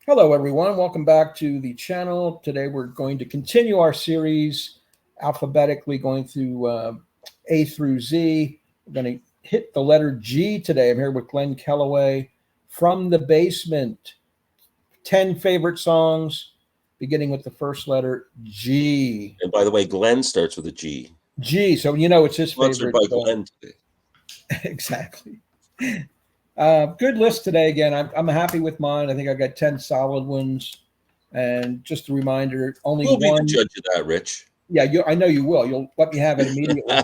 Hello, everyone. Welcome back to the channel. Today, we're going to continue our series alphabetically, going through A through Z. We're going to hit the letter G today. I'm here with Glen Kellaway from the basement. 10 favorite songs, beginning with the first letter G. And by the way, Glenn starts with a G. G. So you know it's his Sponsored favorite. by Glenn today. Exactly. Good list today. Again, I'm happy with mine. I think I got 10 solid ones. And just a reminder, only We'll be the one. judge of that, Rich. Yeah, I know you will. You'll let me have it immediately.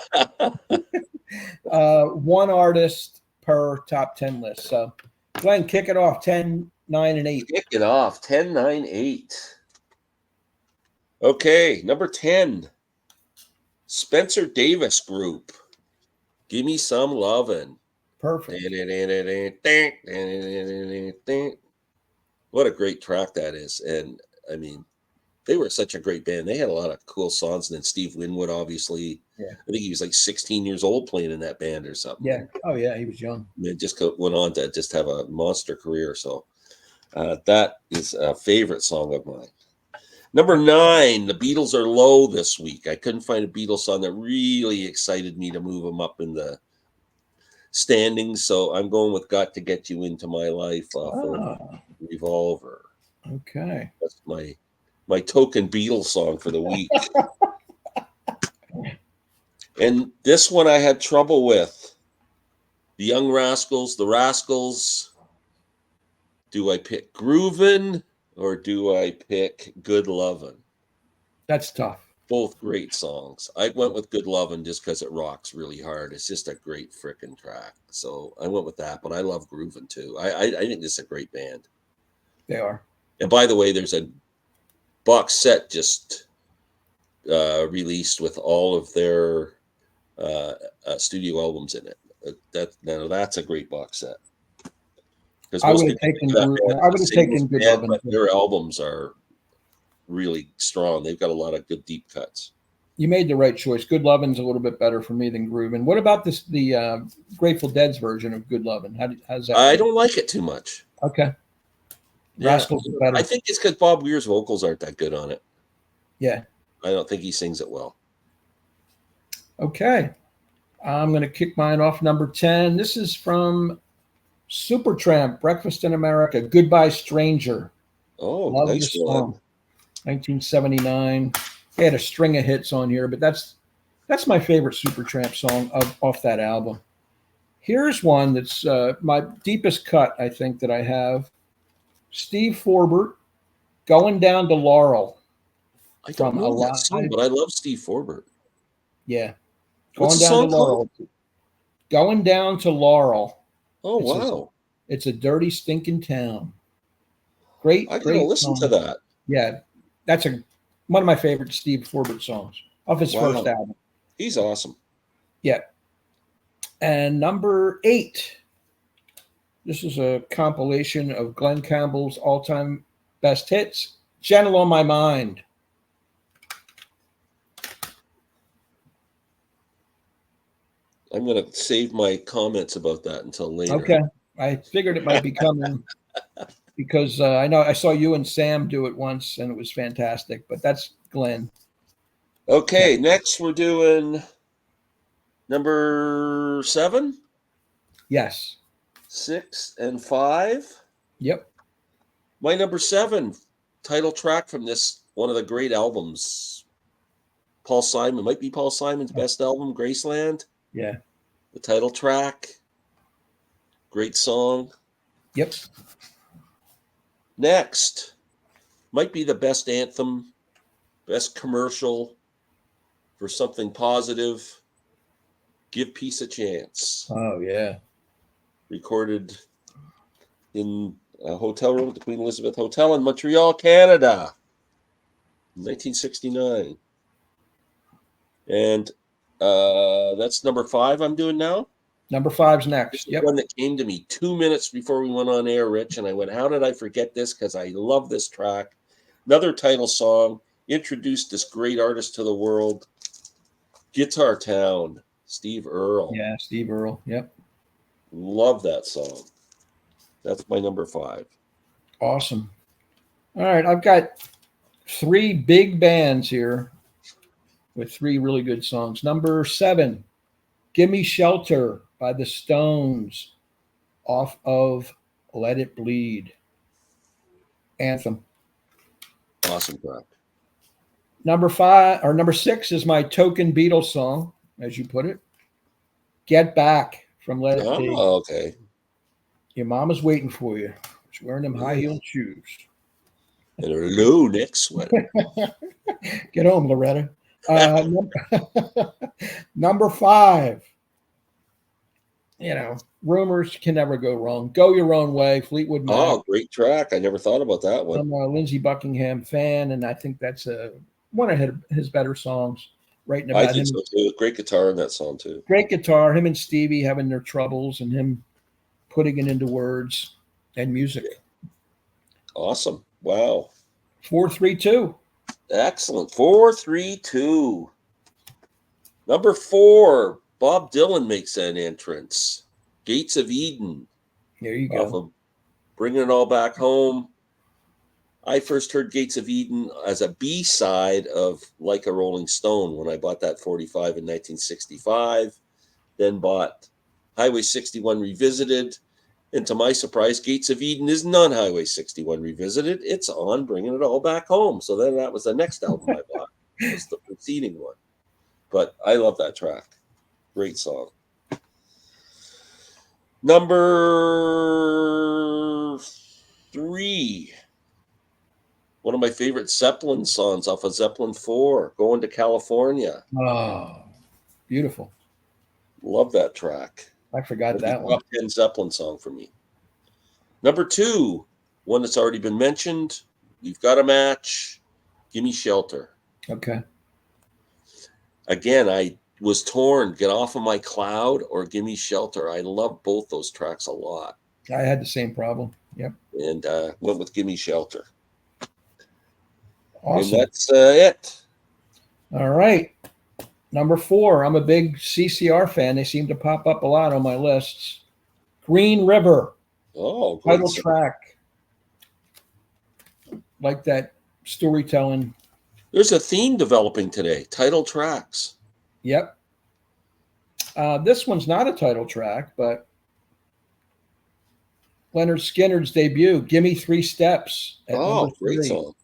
One artist per top 10 list. So, Glenn, kick it off 10, 9, and 8. Kick it off. 10, 9, 8. Okay, number 10. Spencer Davis Group. Give me some lovin'. Perfect. What a great track that is. And I mean, they were such a great band. They had a lot of cool songs. And then Steve Winwood, obviously. Yeah. I think he was like 16 years old playing in that band or something. Yeah. Oh, yeah. He was young. And just went on to just have a monster career. So that is a favorite song of mine. Number 9, the Beatles are low this week. I couldn't find a Beatles song that really excited me to move them up in the standings. So I'm going with Got to Get You Into My Life off of Revolver. Okay. That's my token Beatles song for the week. And this one I had trouble with. The Young Rascals, the Rascals. Do I pick Groovin' or do I pick Good Lovin'? That's tough. Both great songs. I went with Good Lovin' just because it rocks really hard. It's just a great freaking track. So I went with that, but I love Groovin' too. I think this is a great band. They are. And by the way, there's a box set just released with all of their studio albums in it. That's a great box set. Because I would have taken Good Lovin'. But their albums are really strong. They've got a lot of good deep cuts. You made the right choice. Good Lovin's a little bit better for me than Groovin'. What about the Grateful Dead's version of Good Lovin'? How's that? I don't like it too much. Okay. Yeah. Rascals is better. I think it's because Bob Weir's vocals aren't that good on it. Yeah. I don't think he sings it well. Okay. I'm going to kick mine off number 10. This is from Supertramp, Breakfast in America, Goodbye Stranger. Oh, Love nice this song. 1979. They had a string of hits on here, but that's my favorite Supertramp song off that album. Here's one that's my deepest cut, I think, that I have. Steve Forbert, Going Down to Laurel. I don't know that song, but I love Steve Forbert. Yeah. What's the song called? Going Down to Laurel. Oh, wow. It's a dirty, stinking town. Great. I gotta listen to that. Yeah. That's one of my favorite Steve Forbert songs off his first album. He's awesome. Yeah. And number 8. This is a compilation of Glen Campbell's all-time best hits. Gentle on My Mind. I'm going to save my comments about that until later. Okay. I figured it might be coming because I know I saw you and Sam do it once and it was fantastic, but that's Glenn. Okay. Next, we're doing number 7. Yes. 6 and 5. Yep. My number 7 title track from this, one of the great albums. Paul Simon, might be Paul Simon's best album, Graceland. Yeah. The title track. Great song. Yep. Next, might be the best anthem, best commercial for something positive. Give Peace a Chance. Oh, yeah. Recorded in a hotel room at the Queen Elizabeth Hotel in Montreal, Canada, 1969. And that's number 5 I'm doing now. Number 5's next. Yep. One that came to me 2 minutes before we went on air, Rich, and I went, how did I forget this? Because I love this track. Another title song, introduced this great artist to the world. Guitar Town, Steve Earle. Yeah, Steve Earle. Yep. Love that song. That's my number 5. Awesome. All right, I've got 3 big bands here with 3 really good songs. Number 7, Gimme Shelter by the Stones off of Let It Bleed. Anthem. Awesome track. Number 6 is my token Beatles song, as you put it. Get Back from Let It Be. Oh, okay. Your mama's waiting for you. She's wearing them high-heeled shoes. And a low neck sweater. Get home, Loretta. Number 5. Rumors can never go wrong. Go Your Own Way, Fleetwood Mac. Oh, great track. I never thought about that one. I'm a Lindsey Buckingham fan, and I think that's one of his better songs. Writing about I think him. so too. Great guitar in that song too. Great guitar. Him and Stevie having their troubles, and him putting it into words and music. Awesome. Wow. 4-3-2. Excellent. 4-3-2. Number 4, Bob Dylan makes an entrance. Gates of Eden. There you go. Off of Bringing It All Back Home. I first heard Gates of Eden as a B-side of Like a Rolling Stone when I bought that 45 in 1965. Then bought Highway 61 Revisited. And to my surprise, Gates of Eden isn't on Highway 61 Revisited. It's on Bringing It All Back Home. So then that was the next album I bought. It was the preceding one. But I love that track. Great song. Number 3. One of my favorite Zeppelin songs off of Zeppelin 4, Going to California. Oh, beautiful. Love that track. I forgot that one. Top 10 Zeppelin song for me. Number 2, one that's already been mentioned. We've Got a Match. Gimme Shelter. Okay. Again, I was torn. Get Off of My Cloud or Gimme Shelter. I love both those tracks a lot. I had the same problem. Yep. And went with Gimme Shelter. Awesome. And that's it. All right. Number 4, I'm a big CCR fan. They seem to pop up a lot on my lists. Green River. Oh, title track. Like that storytelling. There's a theme developing today. Title tracks. Yep. This one's not a title track, but Leonard Skinner's debut, Gimme 3 Steps. Oh, great song.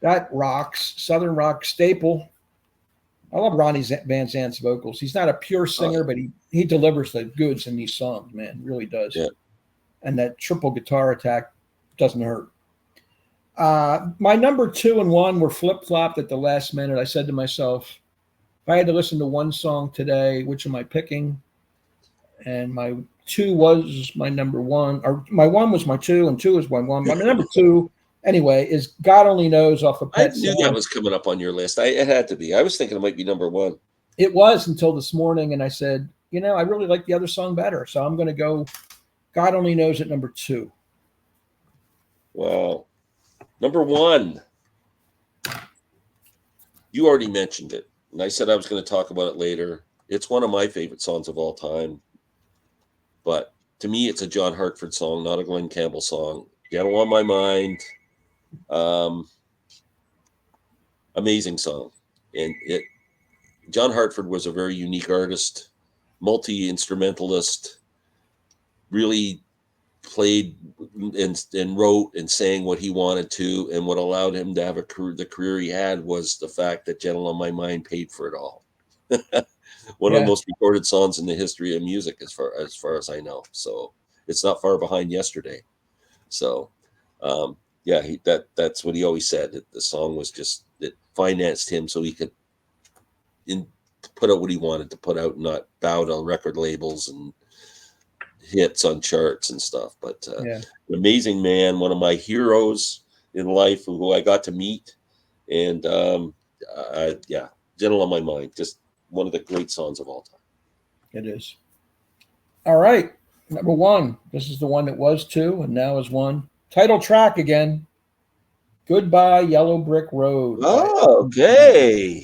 That rocks. Southern rock staple. I love Ronnie Van Zant's vocals. He's not a pure singer, but he delivers the goods in these songs, man. Really does. Yeah. And that triple guitar attack doesn't hurt. My number 2 and 1 were flip-flopped at the last minute. I said to myself, if I had to listen to one song today, which am I picking? And my 2 was my number 1, or my 1 was my 2, and 2 is my 1. My number 2, anyway, is God Only Knows off of Pet I knew that was coming up on your list. It had to be. I was thinking it might be number 1. It was until this morning, and I said, I really like the other song better, so I'm going to go God Only Knows at number 2. Wow. Number 1. You already mentioned it, and I said I was going to talk about it later. It's one of my favorite songs of all time, but to me, it's a John Hartford song, not a Glen Campbell song. Gentle on My Mind. Amazing song. And John Hartford was a very unique artist, multi-instrumentalist, really played and wrote and sang what he wanted to, and what allowed him to have the career he had was the fact that Gentle on My Mind paid for it all. One of the most recorded songs in the history of music, as far as I know. So it's not far behind Yesterday. So that's what he always said. That the song was just, it financed him so he could put out what he wanted to put out, and not bow to record labels and hits on charts and stuff. But an amazing man, one of my heroes in life, who I got to meet, and Gentle on My Mind, just one of the great songs of all time. It is. All right, number 1. This is the one that was 2 and now is 1. Title track again. Goodbye Yellow Brick Road. Oh, okay.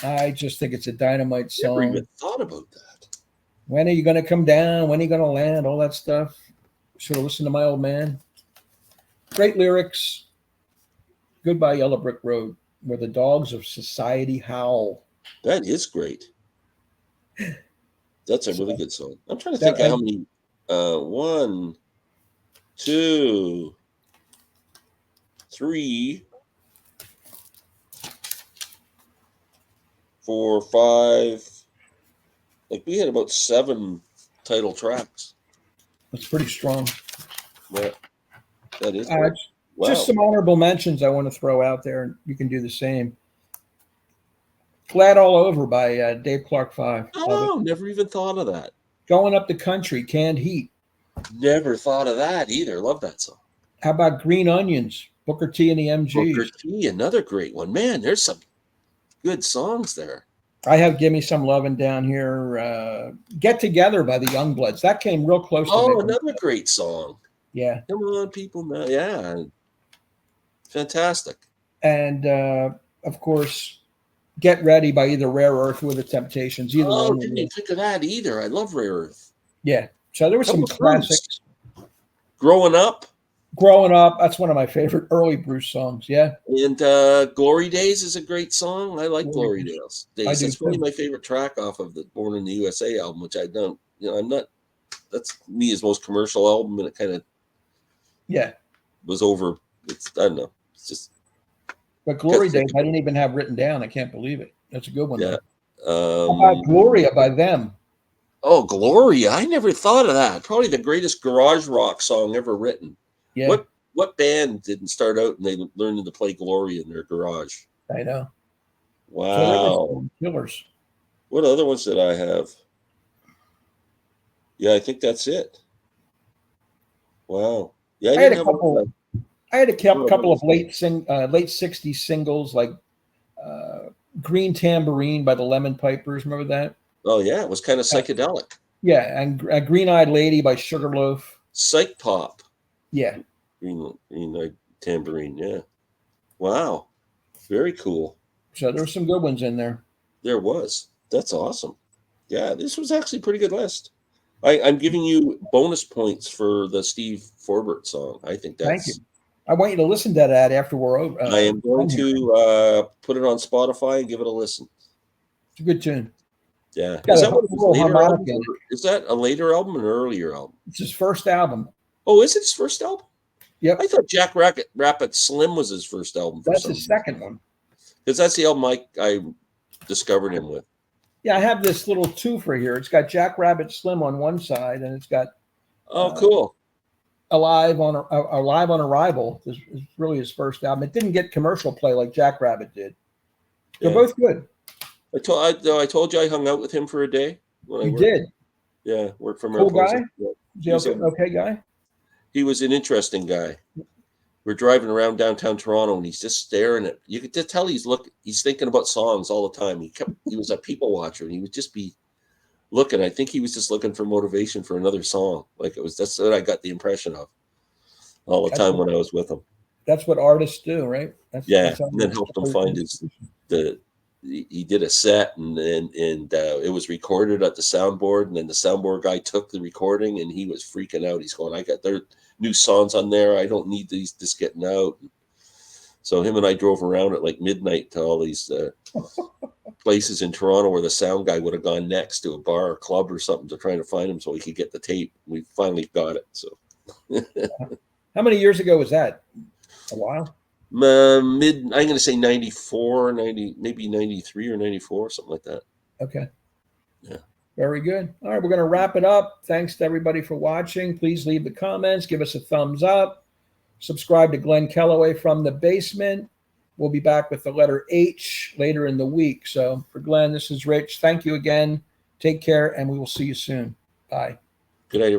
I just think it's a dynamite song. Never even thought about that. When are you going to come down? When are you going to land? All that stuff. Should have listened to my old man. Great lyrics. Goodbye Yellow Brick Road, where the dogs of society howl. That is great. That's a So really good song. I'm trying to that think of how many. 1, 2, 3, 4, 5. Like we had about 7 title tracks. that's pretty strong. Yeah, that is great. Wow. Just some honorable mentions I want to throw out there, and you can do the same. Glad All Over by Dave Clark 5. Oh, never even thought of that. Going Up the Country, Canned Heat. Never thought of that either. Love that song. How about Green Onions, Booker T and the MGs? Booker T, another great one. Man, there's some good songs there. I have Give Me Some Lovin' down here. Get Together by the Youngbloods. That came real close to me. Another great song. Yeah. Come on, people now. Yeah. Fantastic. And, of course, Get Ready by either Rare Earth or The Temptations. Either one. Didn't even think of that either. I love Rare Earth. Yeah. So there were some classics. Growing Up. Growing Up. That's one of my favorite early Bruce songs. Yeah. And Glory Days is a great song. I like Glory Days. It's probably my favorite track off of the Born in the USA album, which I don't, I'm not, that's me most commercial album, and it kind of was over. I don't know. It's just. But Glory Days, I didn't even have written down. I can't believe it. That's a good one. Yeah. How about Gloria by Them? Oh, Gloria. I never thought of that. Probably the greatest garage rock song ever written. Yeah. What band didn't start out and they learned to play Gloria in their garage? I know. Wow. So killers. What other ones did I have? Yeah, I think that's it. Wow. Yeah, I had a couple of late 60s singles like Green Tambourine by the Lemon Pipers. Remember that? Oh, yeah. It was kind of psychedelic. Yeah. And Green Eyed Lady by Sugarloaf. Psych Pop. Yeah. Green Eyed Tambourine. Yeah. Wow. Very cool. So there were some good ones in there. There was. That's awesome. Yeah, this was actually a pretty good list. I'm giving you bonus points for the Steve Forbert song. I think that's. Thank you. I want you to listen to that after we're over. I am going to put it on Spotify and give it a listen. It's a good tune. Yeah. Is that a later album or an earlier album? It's his first album. Oh, is it his first album? Yep. I thought Jack Rabbit Slim was his first album. That's his second one. Because that's the album I discovered him with. Yeah, I have this little twofer here. It's got Jack Rabbit Slim on one side, and it's got cool. Alive on Arrival. This is really his first album. It didn't get commercial play like Jack Rabbit did. They're both good. I told you I hung out with him for a day. You did? Yeah, worked for him. Cool guy? Is he okay guy? He was an interesting guy. We're driving around downtown Toronto, and he's just staring at. You could just tell he's thinking about songs all the time. He was a people watcher, and he would just be looking. I think he was just looking for motivation for another song. That's what I got the impression of all the time when I was with him. That's what artists do, right? And then helped him find he did a set, and it was recorded at the soundboard, and then the soundboard guy took the recording, and he was freaking out. He's going, I got their new songs on there. I don't need these just getting out. So him and I drove around at like midnight to all these places in Toronto where the sound guy would have gone next to a bar or club or something to try to find him so he could get the tape. We finally got it. So how many years ago was that? A while? I'm going to say 94, 90, maybe 93 or 94, something like that. Okay. Yeah. Very good. All right, we're going to wrap it up. Thanks to everybody for watching. Please leave the comments. Give us a thumbs up. Subscribe to Glen Kellaway from the Basement. We'll be back with the letter H later in the week. So for Glenn, this is Rich. Thank you again. Take care, and we will see you soon. Bye. Good night.